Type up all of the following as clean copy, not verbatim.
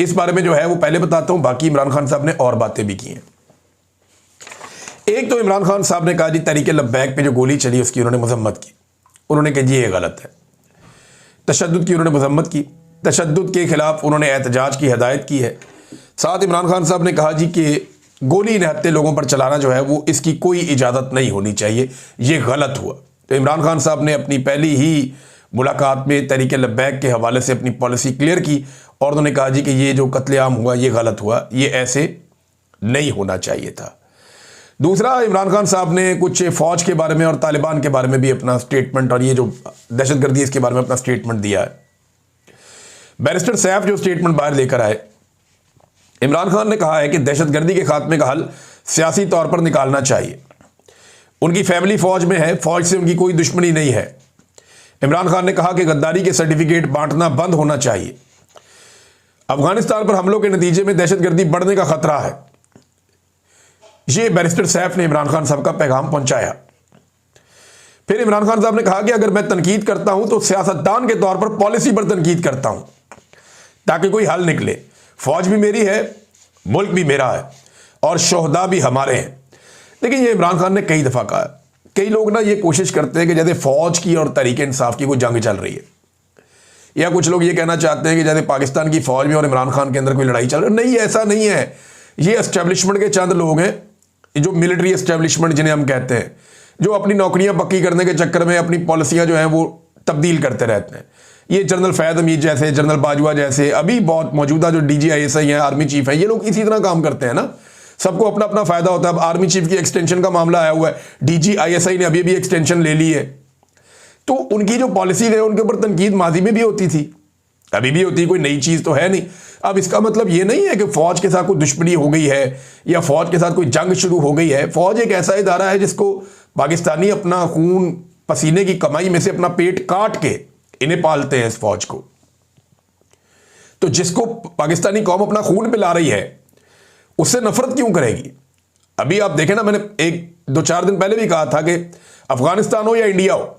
इस बारे में जो है वो पहले बताता हूं, बाकी इमरान खान साहब ने और बातें भी की हैं। एक तो इमरान खान साहब ने कहा जी तहरीक लब्बैक पे जो गोली चली उसकी उन्होंने मजम्मत की। उन्होंने कहा जी ये गलत है। तशद्दुद की उन्होंने मजम्मत की, तशद्दुद के खिलाफ उन्होंने एहतजाज की हिदायत की है। साथ इमरान खान साहब ने कहा जी कि गोली निहत्ते लोगों पर चलाना जो है वो इसकी कोई इजाज़त नहीं होनी चाहिए, ये गलत हुआ। तो इमरान खान साहब ने अपनी पहली ही मुलाकात में तहरीक लब्बैक के हवाले से अपनी पॉलिसी क्लियर की और उन्होंने कहा जी कि ये जो कत्लेआम हुआ ये गलत हुआ, ये ऐसे नहीं होना चाहिए था। दूसरा, इमरान खान साहब ने कुछ फ़ौज के बारे में और तालिबान के बारे में भी अपना स्टेटमेंट और ये जो दहशतगर्दी इसके बारे में अपना स्टेटमेंट दिया है। बैरिस्टर सैफ जो स्टेटमेंट बाहर लेकर आए, इमरान खान ने कहा है कि दहशतगर्दी के खात्मे का हल सियासी तौर पर निकालना चाहिए। उनकी फैमिली फ़ौज में है, फ़ौज से उनकी कोई दुश्मनी नहीं है। इमरान खान ने कहा कि गद्दारी के सर्टिफिकेट बांटना बंद होना चाहिए। अफगानिस्तान पर हमलों के नतीजे में दहशतगर्दी बढ़ने का खतरा है। ये बैरिस्टर सैफ ने इमरान खान साहब का पैगाम पहुंचाया। फिर इमरान खान साहब ने कहा कि अगर मैं तनकीद करता हूं तो सियासतदान के तौर पर पॉलिसी पर तनकीद करता हूं ताकि कोई हल निकले। फौज भी मेरी है, मुल्क भी मेरा है और शोहदा भी हमारे हैं। लेकिन ये इमरान खान ने कई दफ़ा कहा। कई लोग ना ये कोशिश करते हैं कि जैसे फौज की और तहरीक इंसाफ की कोई जंग चल रही है, या कुछ लोग ये कहना चाहते हैं कि जैसे पाकिस्तान की फौज में और इमरान खान के अंदर कोई लड़ाई चल रही है। नहीं, ऐसा नहीं है। ये एस्टेब्लिशमेंट के चंद लोग हैं, जो मिलिट्री एस्टेब्लिशमेंट जिन्हें हम कहते हैं, जो अपनी नौकरियां पक्की करने के चक्कर में अपनी पॉलिसियां जो हैं वो तब्दील करते रहते हैं। ये जनरल फैद हमीद जैसे, जनरल बाजवा जैसे, अभी बहुत मौजूदा जो DGISI हैं, आर्मी चीफ हैं, ये लोग इसी तरह काम करते हैं ना। सबको अपना अपना फायदा होता है। अब आर्मी चीफ की एक्सटेंशन का मामला आया हुआ है, DGISI ने अभी भी एक्सटेंशन ले ली है। तो उनकी जो पॉलिसी है उनके ऊपर तनकीद माजी में भी होती थी, अभी भी होती, कोई नई चीज़ तो है नहीं। अब इसका मतलब ये नहीं है कि फ़ौज के साथ कोई दुश्मनी हो गई है या फ़ौज के साथ कोई जंग शुरू हो गई है। फ़ौज एक ऐसा इदारा है जिसको पाकिस्तानी अपना खून पसीने की कमाई में से अपना पेट काट के इन्हें पालते हैं, इस फ़ौज को। तो जिसको पाकिस्तानी कौम अपना खून पिला रही है उससे नफरत क्यों करेगी? अभी आप देखें ना, मैंने 1-2-4 दिन पहले भी कहा था कि अफगानिस्तान हो या इंडिया हो,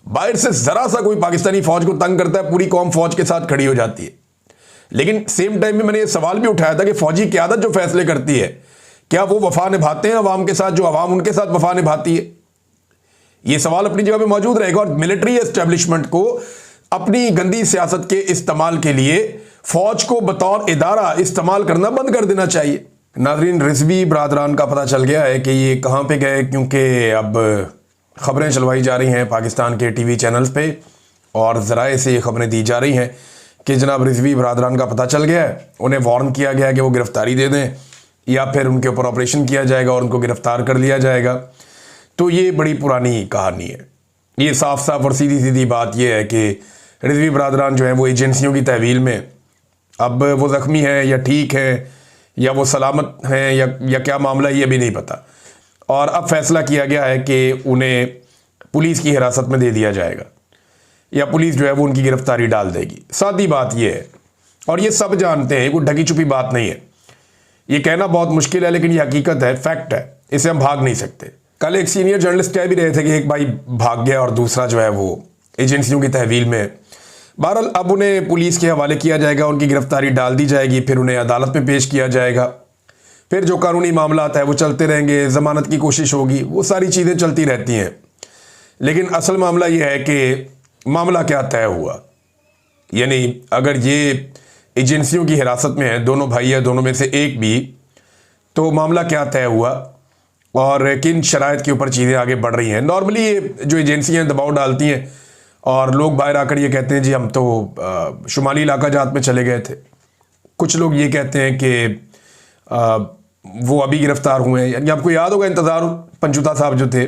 बाहर से जरा सा कोई पाकिस्तानी फौज को तंग करता है, पूरी कौम फौज के साथ खड़ी हो जाती है। लेकिन सेम टाइम में मैंने ये सवाल भी उठाया था कि फौजी क़यादत जो फैसले करती है, क्या वो वफा निभाते हैं अवाम के साथ, जो अवाम उनके साथ वफा निभाती है? ये सवाल अपनी जगह पे मौजूद रहेगा। और मिलिट्री एस्टेब्लिशमेंट को अपनी गंदी सियासत के इस्तेमाल के लिए फौज को बतौर इदारा इस्तेमाल करना बंद कर देना चाहिए। नाज़रीन, रिजवी बरादरान का पता चल गया है कि ये कहाँ पे गए, क्योंकि अब खबरें चलवाई जा रही हैं पाकिस्तान के TV चैनल्स पे और ज़राए से ये खबरें दी जा रही हैं कि जनाब रिजवी बरादरान का पता चल गया है, उन्हें वार्न किया गया है कि वो गिरफ्तारी दे दें या फिर उनके ऊपर ऑपरेशन किया जाएगा और उनको गिरफ्तार कर लिया जाएगा। तो ये बड़ी पुरानी कहानी है। ये साफ साफ और सीधी सीधी बात यह है कि रिजवी बरादरान जो है वो एजेंसियों की तहवील में, अब वो ज़ख्मी हैं या ठीक हैं या वो सलामत हैं या क्या मामला है, ये भी नहीं पता। और अब फैसला किया गया है कि उन्हें पुलिस की हिरासत में दे दिया जाएगा या पुलिस जो है वो उनकी गिरफ्तारी डाल देगी। सादी बात यह है, और ये सब जानते हैं, कोई ढकी छुपी बात नहीं है। ये कहना बहुत मुश्किल है लेकिन ये हकीकत है, फैक्ट है, इसे हम भाग नहीं सकते। कल एक सीनियर जर्नलिस्ट कह भी रहे थे कि एक भाई भाग गया और दूसरा जो है वो एजेंसियों की तहवील में। बहरहाल अब उन्हें पुलिस के हवाले किया जाएगा, उनकी गिरफ्तारी डाल दी जाएगी, फिर उन्हें अदालत में पेश किया जाएगा, फिर जो कानूनी मामला आता है वो चलते रहेंगे, ज़मानत की कोशिश होगी, वो सारी चीज़ें चलती रहती हैं। लेकिन असल मामला ये है कि मामला क्या तय हुआ, यानी अगर ये एजेंसियों की हिरासत में है, दोनों भाई या दोनों में से एक भी, तो मामला क्या तय हुआ और किन शराइत के ऊपर चीज़ें आगे बढ़ रही हैं। नॉर्मली ये जो एजेंसियाँ दबाव डालती हैं और लोग बाहर आकर ये कहते हैं जी हम तो शुमाली इलाका जात में चले गए थे। कुछ लोग ये कहते हैं कि वो अभी गिरफ्तार हुए हैं। यानी आपको याद होगा इंतज़ार पंचुता साहब जो थे,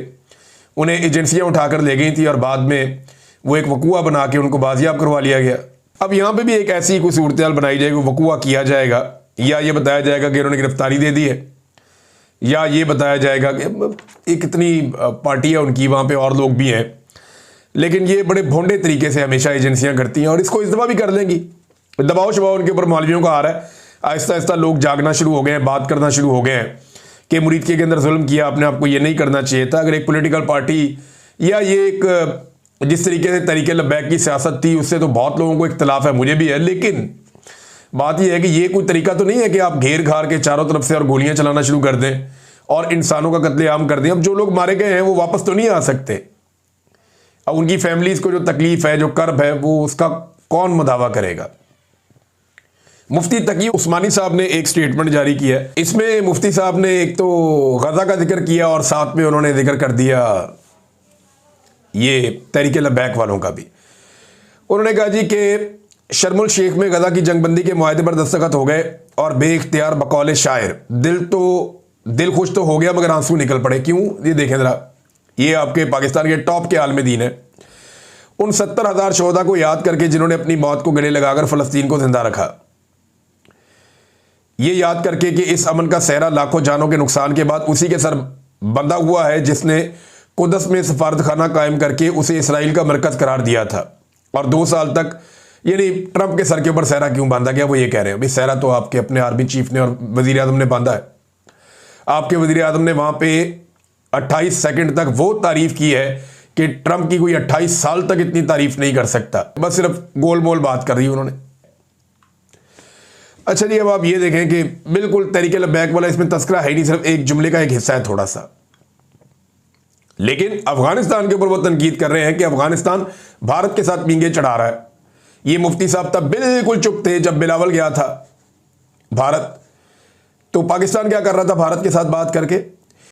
उन्हें एजेंसियां उठाकर ले गई थी और बाद में वो एक वकूआ बना के उनको बाजियाब करवा लिया गया। अब यहाँ पे भी एक ऐसी कोई सूरत हाल बनाई जाएगी, वकूआ किया जाएगा या ये बताया जाएगा कि उन्होंने गिरफ्तारी दे दी है, या ये बताया जाएगा कि एक इतनी पार्टी है उनकी, वहाँ पे और लोग भी हैं। लेकिन ये बड़े भोंडे तरीके से हमेशा एजेंसियाँ करती हैं और इसको इस दफ़ा भी कर लेंगी। दबाव शबाव उनके ऊपर मौलवियों का आ रहा है। आहिस्ता आहिस्ता लोग जागना शुरू हो गए हैं, बात करना शुरू हो गए हैं कि मुरीद के अंदर जुल्म किया, आपने आपको ये नहीं करना चाहिए था। अगर एक पॉलिटिकल पार्टी या ये एक जिस तरीके से तहरीक लब्बैक की सियासत थी, उससे तो बहुत लोगों को इख्तलाफ है, मुझे भी है, लेकिन बात यह है कि ये कोई तरीका तो नहीं है कि आप घेर घार के चारों तरफ से और गोलियां चलाना शुरू कर दें और इंसानों का कत्लेआम कर दें। अब जो लोग मारे गए हैं वो वापस तो नहीं आ सकते। अब उनकी फैमिलीज को जो तकलीफ है, जो कर्ब है, वो उसका कौन मुदावा करेगा। मुफ्ती तकी उस्मानी साहब ने एक स्टेटमेंट जारी किया है। इसमें मुफ्ती साहब ने एक तो गजा का जिक्र किया और साथ में उन्होंने जिक्र कर दिया ये तहरीक लब्बैक वालों का भी। उन्होंने कहा जी कि शर्मुल शेख में गजा की जंगबंदी के मुआहदे पर दस्तखत हो गए और बेइख्तियार बकौल शायर दिल खुश तो हो गया मगर आंसू निकल पड़े। क्यों? ये देखें जरा, ये आपके पाकिस्तान के टॉप के आलम दीन है। उन 70,000 शोहदा को याद करके जिन्होंने अपनी मौत को गले लगाकर फ़लस्तीन को जिंदा रखा, ये याद करके कि इस अमन का सहरा लाखों जानों के नुकसान के बाद उसी के सर बंधा हुआ है जिसने कुदस में सफारतखाना कायम करके उसे इसराइल का मरकज करार दिया था। और 2 साल तक यानी ट्रंप के सर के ऊपर सहरा क्यों बांधा गया, वो ये कह रहे हैं भाई सहरा तो आपके अपने आर्मी चीफ ने और वजीर आजम ने बांधा है। आपके वजीर आजम ने वहां पे 28 सेकंड तक वो तारीफ की है कि ट्रंप की कोई 28 साल तक इतनी तारीफ नहीं कर सकता। बस सिर्फ गोल मोल बात कर रही उन्होंने। अच्छा जी, अब आप ये देखें कि बिल्कुल तहरीक लब्बैक वाला इसमें तस्करा है ही नहीं, सिर्फ एक जुमले का एक हिस्सा है थोड़ा सा। लेकिन अफगानिस्तान के ऊपर वो तनकीद कर रहे हैं कि अफगानिस्तान भारत के साथ पींगे चढ़ा रहा है। ये मुफ्ती साहब तब बिल्कुल चुप थे जब बिलावल गया था भारत, तो पाकिस्तान क्या कर रहा था भारत के साथ बात करके।